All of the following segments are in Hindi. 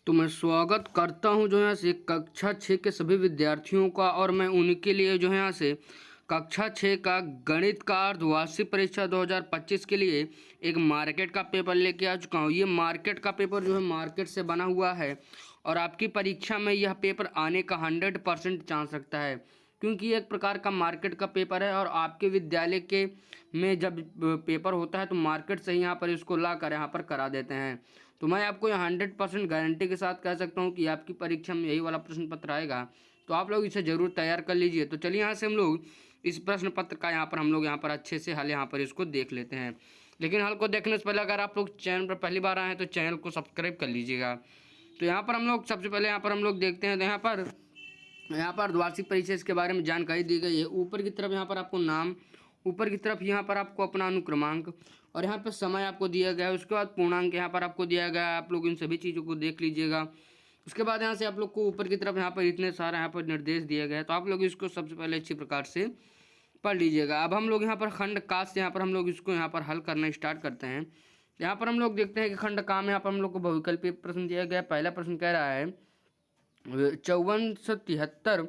तो मैं स्वागत करता हूं जो यहाँ से कक्षा 6 के सभी विद्यार्थियों का। और मैं उन्हीं के लिए जो है यहाँ से कक्षा 6 का गणित का अर्धवार्षिक परीक्षा 2025 के लिए एक मार्केट का पेपर लेके आ चुका हूँ। ये मार्केट का पेपर जो है मार्केट से बना हुआ है और आपकी परीक्षा में यह पेपर आने का 100% चांस रखता है, क्योंकि एक प्रकार का मार्केट का पेपर है। और आपके विद्यालय के में जब पेपर होता है तो मार्केट से ही यहाँ पर इसको ला कर यहाँ पर करा देते हैं। तो मैं आपको यहाँ 100% गारंटी के साथ कह सकता हूँ कि आपकी परीक्षा में यही वाला प्रश्न पत्र आएगा, तो आप लोग इसे ज़रूर तैयार कर लीजिए। तो चलिए यहाँ से हम लोग इस प्रश्न पत्र का यहाँ पर अच्छे से हल यहाँ पर इसको देख लेते हैं। लेकिन हल को देखने से पहले अगर आप लोग चैनल पर पहली बार आए हैं तो चैनल को सब्सक्राइब कर लीजिएगा। तो यहाँ पर हम लोग सबसे पहले हम लोग देखते हैं। तो यहाँ पर द्वार्षिक परीक्षा इसके बारे में जानकारी दी गई है। ऊपर की तरफ यहाँ पर आपको नाम, ऊपर की तरफ यहाँ पर आपको अपना अनुक्रमांक और यहाँ पर समय आपको दिया गया है। उसके बाद पूर्णांक यहाँ पर आपको दिया गया है। आप लोग इन सभी चीज़ों को देख लीजिएगा। उसके बाद यहाँ से आप लोग को ऊपर की तरफ यहाँ पर इतने सारे यहाँ पर निर्देश दिए गए हैं, तो आप लोग इसको सबसे पहले अच्छी प्रकार से पढ़ लीजिएगा। अब हम लोग यहाँ पर खंड का से यहाँ पर हम लोग इसको यहाँ पर हल करना स्टार्ट करते हैं। यहाँ पर हम लोग देखते हैं कि खंड का में यहाँ पर हम लोग को बहुविकल्पीय प्रश्न दिया गया है। पहला प्रश्न कह रहा है 5473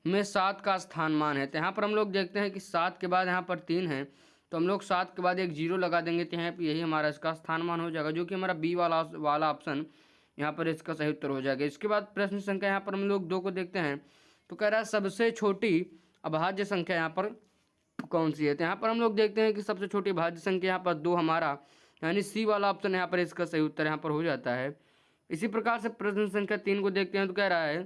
में 7 का स्थान मान है। तो यहाँ पर हम लोग देखते हैं कि 7 के बाद यहाँ पर 3 है, तो हम लोग 7 के बाद एक 0 लगा देंगे। तो यहाँ पर यही हमारा इसका स्थान मान हो जाएगा, जो कि हमारा बी वाला ऑप्शन यहाँ पर इसका सही उत्तर हो जाएगा। इसके बाद प्रश्न संख्या यहाँ पर हम लोग 2 को देखते हैं। तो कह रहा है सबसे छोटी अभाज्य संख्या यहाँ पर कौन सी है। तो यहाँ पर हम लोग देखते हैं कि सबसे छोटी अभाज्य संख्या यहाँ पर 2 हमारा यानी सी वाला ऑप्शन यहाँ पर इसका सही उत्तर यहाँ पर हो जाता है। इसी प्रकार से प्रश्न संख्या 3 को देखते हैं। तो कह रहा है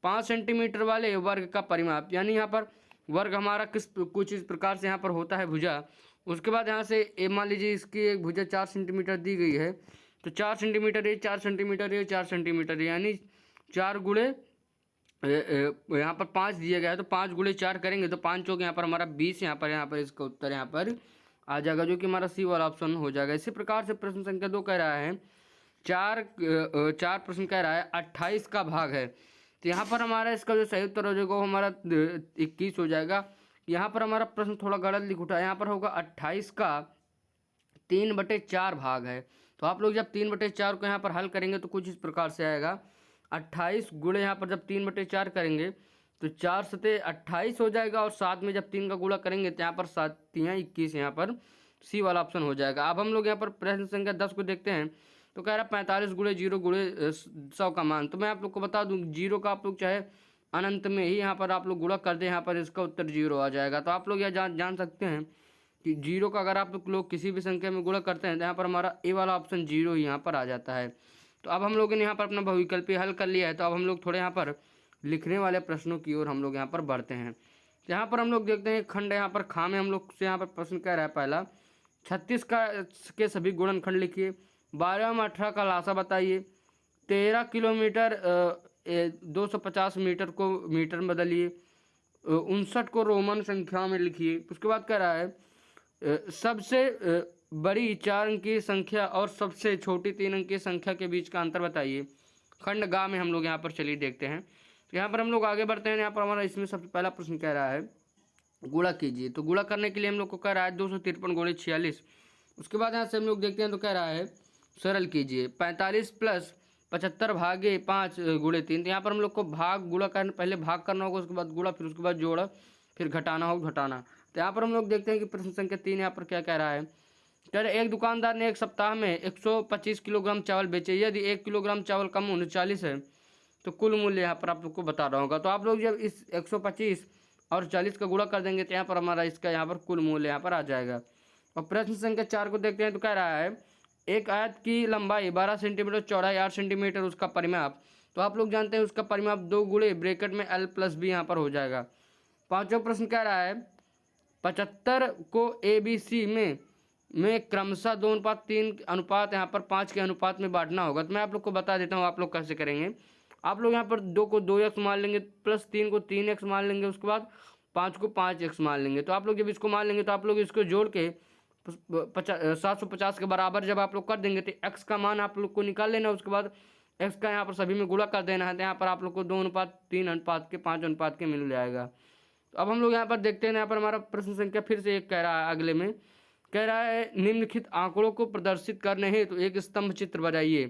5 सेंटीमीटर वाले वर्ग का परिमाप, यानी यहाँ पर वर्ग हमारा कुछ इस प्रकार से यहाँ पर होता है भुजा। उसके बाद यहाँ से मान लीजिए इसकी एक भुजा 4 सेंटीमीटर दी गई है, तो 4 सेंटीमीटर ये 4 सेंटीमीटर ये 4 सेंटीमीटर, यानी 4 गुणे यहाँ पर 5 दिया गया है, तो 5 गुणे 4 करेंगे तो 5 चौक यहाँ पर हमारा 20 यहाँ पर इसका उत्तर यहाँ पर आ जाएगा, जो कि हमारा सी वाला ऑप्शन हो जाएगा। इसी प्रकार से प्रश्न संख्या 2 कह रहा है चार प्रश्न कह रहा है 28 का भाग है। तो यहाँ पर हमारा इसका जो सही उत्तर हो जाएगा वो हमारा 21 हो जाएगा। यहाँ पर हमारा प्रश्न थोड़ा गलत लिख उठा है, यहाँ पर होगा 28 का 3/4 भाग है। तो आप लोग जब 3/4 को यहाँ पर हल करेंगे तो कुछ इस प्रकार से आएगा 28 गुणे यहाँ पर जब 3/4 करेंगे तो 4 सते 28 हो जाएगा, और साथ में जब 3 का गुणा करेंगे तो यहाँ पर 7 3 21 यहाँ पर सी वाला ऑप्शन हो जाएगा। अब हम लोग यहाँ पर प्रश्न संख्या 10 को देखते हैं। तो कह रहा है 45 गुणे 0 गुणे 100 का मान। तो मैं आप लोग को बता दूं 0 का आप लोग चाहे अनंत में ही यहाँ पर आप लोग गुणा कर दें, यहाँ पर इसका उत्तर 0 आ जाएगा। तो आप लोग यह जान सकते हैं कि 0 का अगर आप लोग किसी भी संख्या में गुणा करते हैं तो यहाँ पर हमारा ए वाला ऑप्शन 0 ही यहाँ पर आ जाता है। तो अब हम लोगों ने यहाँ पर अपना बहुविकल्पी हल कर लिया है। तो अब हम लोग थोड़े यहाँ पर लिखने वाले प्रश्नों की ओर हम लोग यहाँ पर बढ़ते हैं। तो यहाँ पर हम लोग देखते हैं खंड यहाँ पर खा में हम लोग से यहाँ पर प्रश्न कह रहा है पहला 36 के सभी गुणनखंड लिखिए, 12 में 18 का लासा बताइए, 13 किलोमीटर 250 मीटर को मीटर में बदलिए, 59 को रोमन संख्या में लिखिए। उसके बाद कह रहा है सबसे बड़ी 4 अंक की संख्या और सबसे छोटी 3 अंक की संख्या के बीच का अंतर बताइए। खंड गा में हम लोग यहाँ पर चलिए देखते हैं। तो यहाँ पर हम लोग आगे बढ़ते हैं। यहाँ पर हमारा इसमें सबसे पहला प्रश्न कह रहा है गुणा कीजिए। तो गुणा करने के लिए हम लोग को कह रहा है 253 गुणे 46। उसके बाद यहाँ से हम लोग देखते हैं। तो कह रहा है सरल कीजिए 45 प्लस 75 भागे 5 गुणे 3। तो यहाँ पर हम लोग को भाग गुणा करना, पहले भाग करना होगा, उसके बाद गुणा, फिर उसके बाद जोड़ा, फिर घटाना होगा घटाना। तो यहाँ पर हम लोग देखते हैं कि प्रश्न संख्या 3 यहाँ पर क्या कह रहा है। कह रहे एक दुकानदार ने एक सप्ताह में 125 किलोग्राम चावल बेचे। यदि 1 किलोग्राम चावल कम 39 है तो कुल मूल्य यहाँ पर आप लोग को बता रहा होगा। तो आप लोग जब इस 125 और 40 का गुणा कर देंगे तो यहाँ पर हमारा इसका यहाँ पर कुल मूल्य यहाँ पर आ जाएगा। और प्रश्न संख्या 4 को देखते हैं। तो कह रहा है एक आयत की लंबाई 12 सेंटीमीटर, चौड़ाई 8 सेंटीमीटर, उसका परिमाप। तो आप लोग जानते हैं उसका परिमाप 2 गुणे ब्रैकेट में L + B यहाँ पर हो जाएगा। पांचवा प्रश्न कह रहा है 75 को ABC में क्रमशः 2:3 अनुपात यहाँ पर 5 के अनुपात में बांटना होगा। तो मैं आप लोग को बता देता हूँ आप लोग कैसे करेंगे। आप लोग यहाँ पर 2 को 2x मान लेंगे, प्लस 3 को 3x मान लेंगे, उसके बाद 5 को 5x मान लेंगे। तो आप लोग जब इसको मान लेंगे तो आप लोग इसको जोड़ के 750 के बराबर जब आप लोग कर देंगे तो x का मान आप लोग को निकाल लेना। उसके बाद x का यहाँ पर सभी में गुणा कर देना है। तो यहाँ पर आप लोग को 2:3 अनुपात के 5 अनुपात के मिल जाएगा। तो अब हम लोग यहाँ पर देखते हैं। यहाँ पर हमारा प्रश्न संख्या फिर से एक कह रहा है, अगले में कह रहा है निम्नलिखित आंकड़ों को प्रदर्शित करने हेतु एक स्तंभ चित्र बनाइए।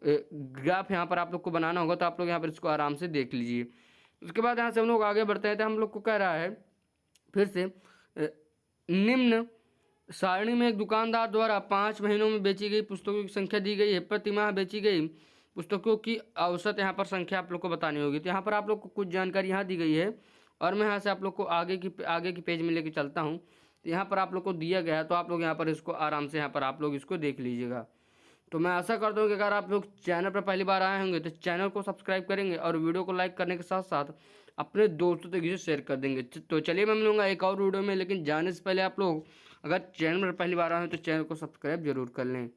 ग्राफ यहाँ पर आप लोग को बनाना होगा, तो आप लोग यहाँ पर इसको आराम से देख लीजिए। उसके बाद यहाँ से हम लोग आगे बढ़ते हैं, तो हम लोग को कह रहा है फिर से निम्न सारणी में एक दुकानदार द्वारा 5 महीनों में बेची गई पुस्तकों की संख्या दी गई है। प्रति माह बेची गई पुस्तकों की औसत यहाँ पर संख्या आप लोग को बतानी होगी। तो यहाँ पर आप लोग को कुछ जानकारी यहाँ दी गई है और मैं यहाँ से आप लोग को आगे की पेज में लेके चलता हूँ। तो यहाँ पर आप लोग को दिया गया है, तो आप लोग यहाँ पर इसको आराम से यहाँ पर आप लोग इसको देख लीजिएगा। तो मैं आशा करता हूँ कि अगर आप लोग चैनल पर पहली बार आए होंगे तो चैनल को सब्सक्राइब करेंगे और वीडियो को लाइक करने के साथ साथ अपने दोस्तों तक इसे शेयर कर देंगे। तो चलिए मैं मिलूंगा एक और वीडियो में, लेकिन जाने से पहले आप लोग अगर चैनल पर पहली बार आए हैं तो चैनल को सब्सक्राइब जरूर कर लें।